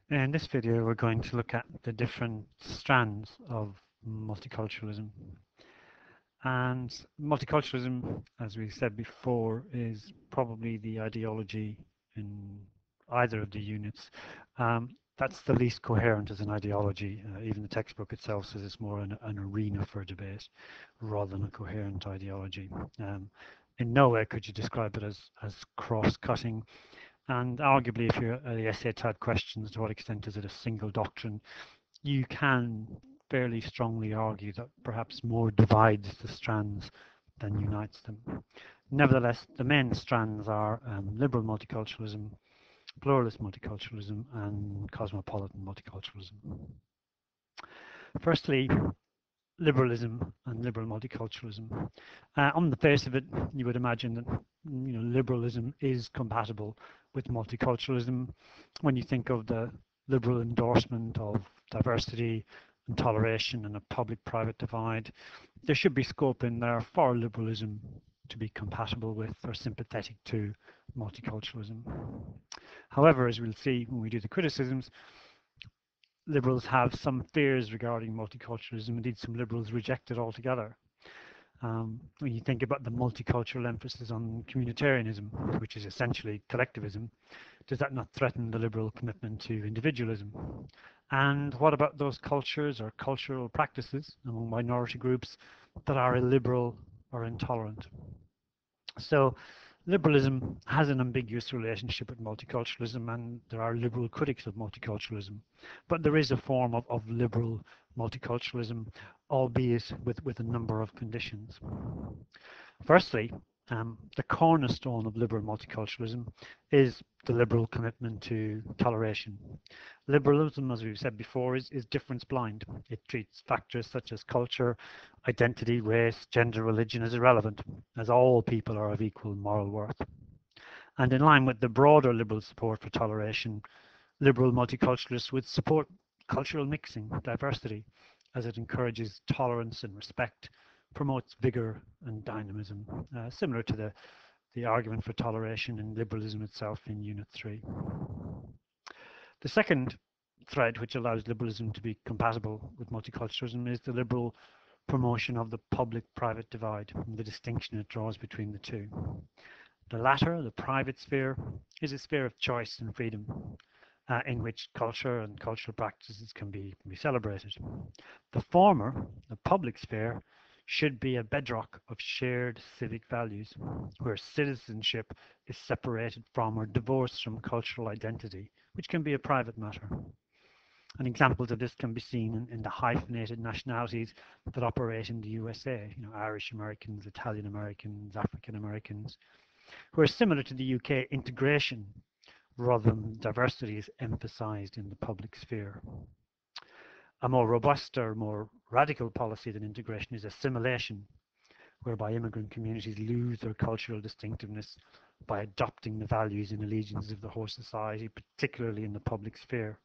In this video, we're going to look at the different strands of multiculturalism. And multiculturalism, as we said before, is probably the ideology in either of the units. That's the least coherent as an ideology. Even the textbook itself says it's more an arena for debate rather than a coherent ideology. In no way could you describe it as cross-cutting. And arguably, if you're the essay type questions, to what extent is it a single doctrine, you can fairly strongly argue that perhaps more divides the strands than unites them. Nevertheless, the main strands are liberal multiculturalism, pluralist multiculturalism, and cosmopolitan multiculturalism. Firstly, liberalism and liberal multiculturalism. On the face of it, you would imagine that liberalism is compatible with multiculturalism. When you think of the liberal endorsement of diversity and toleration and a public-private divide, there should be scope in there for liberalism to be compatible with or sympathetic to multiculturalism. However, as we'll see when we do the criticisms, liberals have some fears regarding multiculturalism. Indeed, some liberals reject it altogether. When you think about the multicultural emphasis on communitarianism, which is essentially collectivism, does that not threaten the liberal commitment to individualism? And what about those cultures or cultural practices among minority groups that are illiberal or intolerant? So liberalism has an ambiguous relationship with multiculturalism, and there are liberal critics of multiculturalism. But there is a form of liberal multiculturalism, albeit with a number of conditions. Firstly, the cornerstone of liberal multiculturalism is the liberal commitment to toleration. Liberalism, as we've said before, is difference blind. It treats factors such as culture, identity, race, gender, religion as irrelevant, as all people are of equal moral worth. And in line with the broader liberal support for toleration, liberal multiculturalists would support cultural mixing, diversity, as it encourages tolerance and respect, promotes vigor and dynamism, similar to the argument for toleration in liberalism itself in Unit 3. The second thread which allows liberalism to be compatible with multiculturalism is the liberal promotion of the public-private divide and the distinction it draws between the two. The latter, the private sphere, is a sphere of choice and freedom in which culture and cultural practices can be celebrated. The former, the public sphere, should be a bedrock of shared civic values, where citizenship is separated from or divorced from cultural identity, which can be a private matter. And examples of this can be seen in the hyphenated nationalities that operate in the USA, Irish Americans, Italian Americans, African Americans, where similar to the UK, integration rather than diversity is emphasized in the public sphere. A more robust or more radical policy than integration is assimilation, whereby immigrant communities lose their cultural distinctiveness by adopting the values and allegiances of the host society, particularly in the public sphere.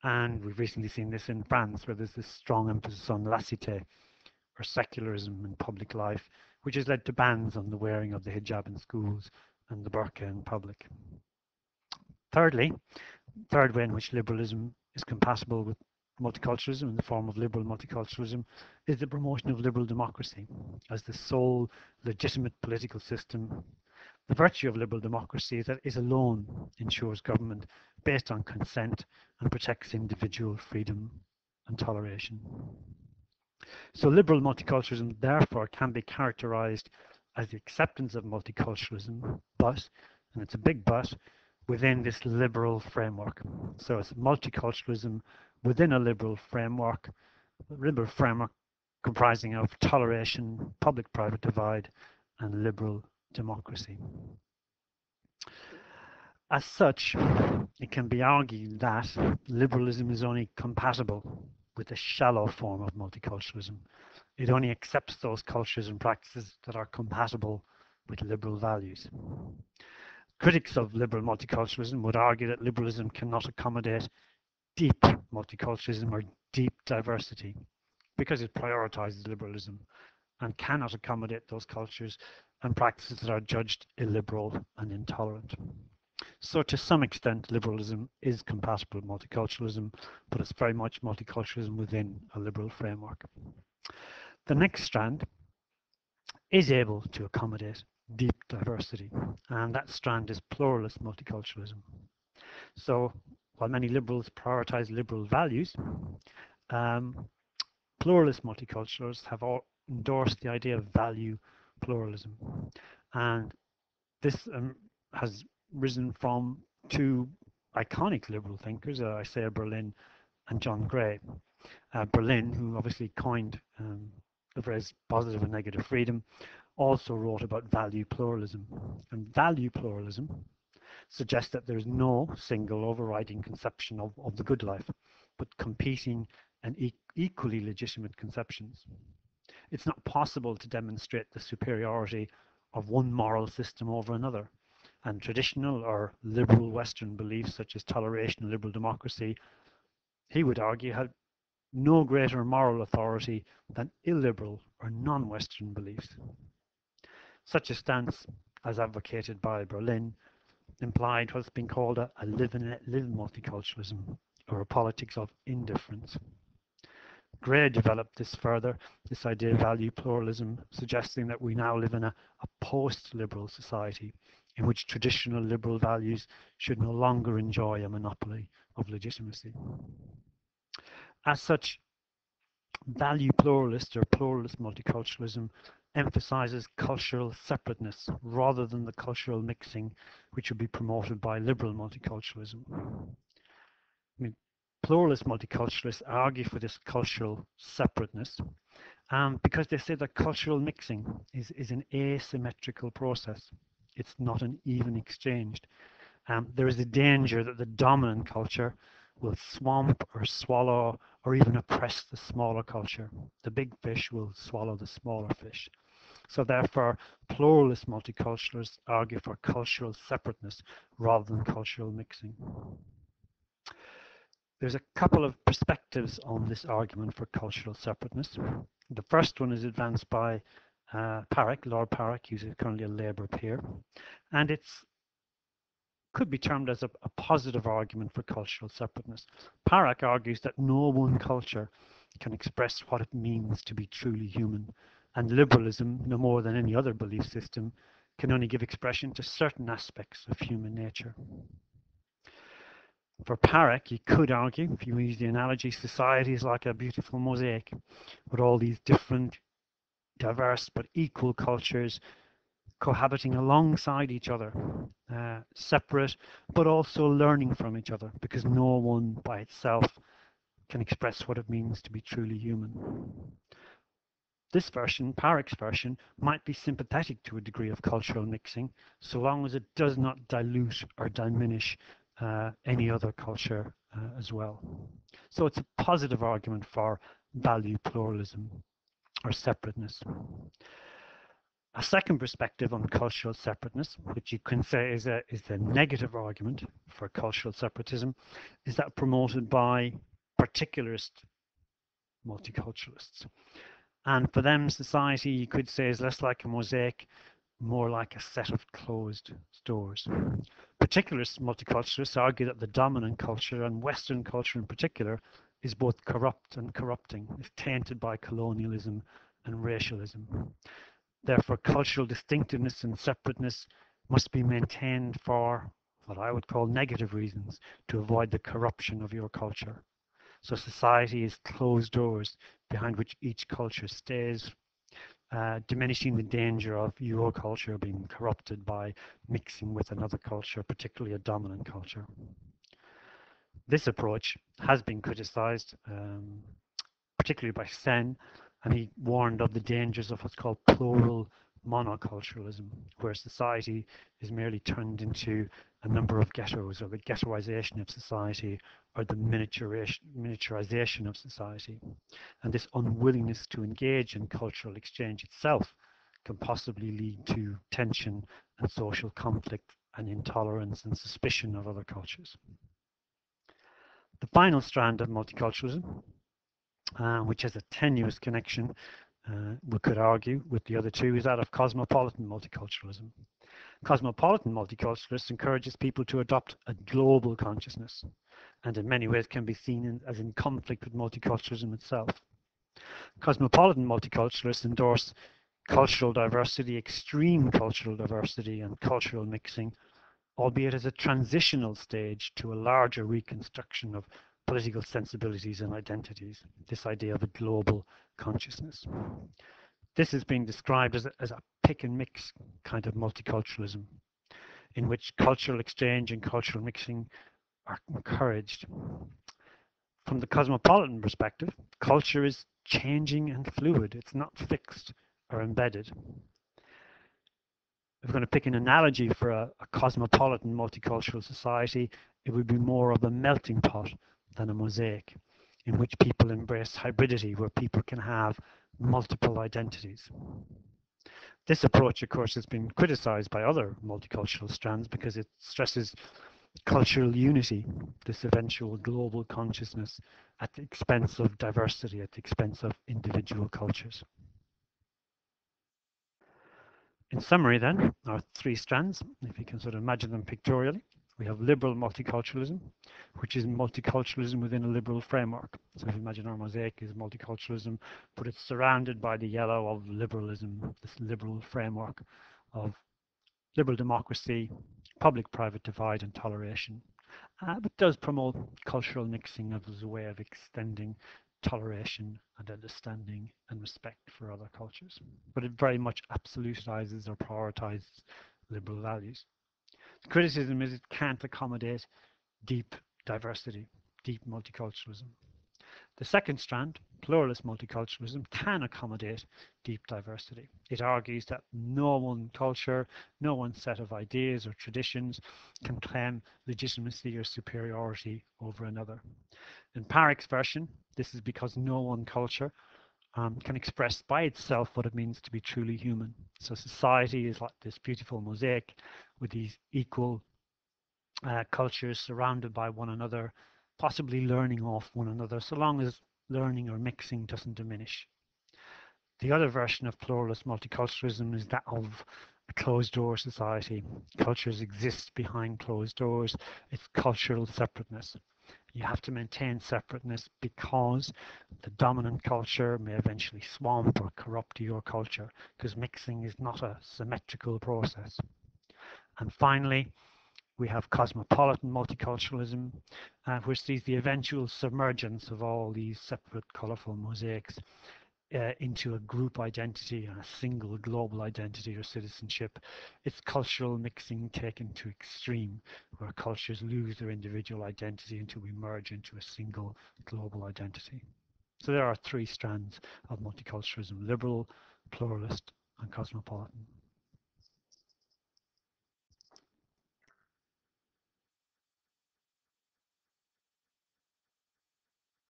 And we've recently seen this in France, where there's this strong emphasis on laïcité, or secularism in public life, which has led to bans on the wearing of the hijab in schools and the burqa in public. Thirdly, third way in which liberalism is compatible with multiculturalism in the form of liberal multiculturalism is the promotion of liberal democracy as the sole legitimate political system. The virtue of liberal democracy is that it alone ensures government based on consent and protects individual freedom and toleration. So liberal multiculturalism therefore can be characterized as the acceptance of multiculturalism, but, and it's a big but, within this liberal framework. So it's multiculturalism within a liberal framework comprising of toleration, public-private divide, and liberal democracy. As such, it can be argued that liberalism is only compatible with a shallow form of multiculturalism. It only accepts those cultures and practices that are compatible with liberal values. Critics of liberal multiculturalism would argue that liberalism cannot accommodate deep multiculturalism or deep diversity because it prioritizes liberalism and cannot accommodate those cultures and practices that are judged illiberal and intolerant. So to some extent, liberalism is compatible with multiculturalism, but it's very much multiculturalism within a liberal framework. The next strand is able to accommodate deep diversity, and that strand is pluralist multiculturalism. So while many liberals prioritize liberal values, pluralist multiculturalists have all endorsed the idea of value pluralism, and this has risen from two iconic liberal thinkers, Isaiah Berlin and John Gray. Berlin, who obviously coined the phrase positive and negative freedom, also wrote about value pluralism. And value pluralism suggests that there is no single overriding conception of the good life, but competing and equally legitimate conceptions. It's not possible to demonstrate the superiority of one moral system over another, and traditional or liberal Western beliefs such as toleration and liberal democracy, he would argue, had no greater moral authority than illiberal or non-Western beliefs. Such a stance, as advocated by Berlin, implied what's been called a live and let live multiculturalism, or a politics of indifference. Gray developed this further, this idea of value pluralism, suggesting that we now live in a post-liberal society in which traditional liberal values should no longer enjoy a monopoly of legitimacy. As such, value pluralist or pluralist multiculturalism emphasizes cultural separateness rather than the cultural mixing which would be promoted by liberal multiculturalism. I mean, pluralist multiculturalists argue for this cultural separateness because they say that cultural mixing is an asymmetrical process. It's not an even exchange. There is a danger that the dominant culture will swamp or swallow or even oppress the smaller culture. The big fish will swallow the smaller fish. So therefore, pluralist multiculturalists argue for cultural separateness rather than cultural mixing. There's a couple of perspectives on this argument for cultural separateness. The first one is advanced by Lord Parrock, who's currently a Labour peer, and it's could be termed as a positive argument for cultural separateness. Parrock argues that no one culture can express what it means to be truly human, and liberalism, no more than any other belief system, can only give expression to certain aspects of human nature. For Parrock, you could argue, if you use the analogy, society is like a beautiful mosaic with all these different, diverse but equal cultures cohabiting alongside each other, separate but also learning from each other, because no one by itself can express what it means to be truly human. This version, Parrock's version, might be sympathetic to a degree of cultural mixing, so long as it does not dilute or diminish any other culture as well. So it's a positive argument for value pluralism or separateness. A second perspective on cultural separateness, which you can say is the negative argument for cultural separatism, is that promoted by particularist multiculturalists. And for them, society, you could say, is less like a mosaic, more like a set of closed doors. Particularist multiculturalists argue that the dominant culture, and Western culture in particular, is both corrupt and corrupting. It's tainted by colonialism and racialism. Therefore, cultural distinctiveness and separateness must be maintained for what I would call negative reasons, to avoid the corruption of your culture. So society is closed doors behind which each culture stays, diminishing the danger of your culture being corrupted by mixing with another culture, particularly a dominant culture. This approach has been criticized, particularly by Sen, and he warned of the dangers of what's called plural monoculturalism, where society is merely turned into a number of ghettos, or the ghettoization of society, or the miniaturization of society. And this unwillingness to engage in cultural exchange itself can possibly lead to tension and social conflict and intolerance and suspicion of other cultures. The final strand of multiculturalism, which has a tenuous connection, we could argue, with the other two, is that of cosmopolitan multiculturalism. Cosmopolitan multiculturalists encourages people to adopt a global consciousness, and in many ways can be seen as in conflict with multiculturalism itself. Cosmopolitan multiculturalists endorse cultural diversity, extreme cultural diversity, and cultural mixing, albeit as a transitional stage to a larger reconstruction of political sensibilities and identities, this idea of a global consciousness. This is being described as a pick and mix kind of multiculturalism, in which cultural exchange and cultural mixing are encouraged. From the cosmopolitan perspective, culture is changing and fluid. It's not fixed or embedded. If we're going to pick an analogy for a cosmopolitan multicultural society, it would be more of a melting pot than a mosaic, in which people embrace hybridity, where people can have multiple identities. This approach, of course, has been criticized by other multicultural strands because it stresses cultural unity, this eventual global consciousness at the expense of diversity, at the expense of individual cultures. In summary then, our three strands, if you can sort of imagine them pictorially, we have liberal multiculturalism, which is multiculturalism within a liberal framework. So if you imagine our mosaic is multiculturalism, but it's surrounded by the yellow of liberalism, this liberal framework of liberal democracy, public-private divide and toleration. But does promote cultural mixing as a way of extending toleration and understanding and respect for other cultures. But it very much absolutizes or prioritizes liberal values. The criticism is it can't accommodate deep diversity, deep multiculturalism. The second strand, pluralist multiculturalism, can accommodate deep diversity. It argues that no one culture, no one set of ideas or traditions can claim legitimacy or superiority over another. In Parek's version, this is because no one culture can express by itself what it means to be truly human. So society is like this beautiful mosaic with these equal cultures surrounded by one another, possibly learning off one another, so long as learning or mixing doesn't diminish. The other version of pluralist multiculturalism is that of a closed-door society. Cultures exist behind closed doors. It's cultural separateness. You have to maintain separateness because the dominant culture may eventually swamp or corrupt your culture, because mixing is not a symmetrical process. And finally, we have cosmopolitan multiculturalism, which sees the eventual submergence of all these separate, colorful mosaics into a group identity and a single global identity or citizenship. It's cultural mixing taken to extreme, where cultures lose their individual identity until we merge into a single global identity. So there are three strands of multiculturalism: liberal, pluralist, and cosmopolitan.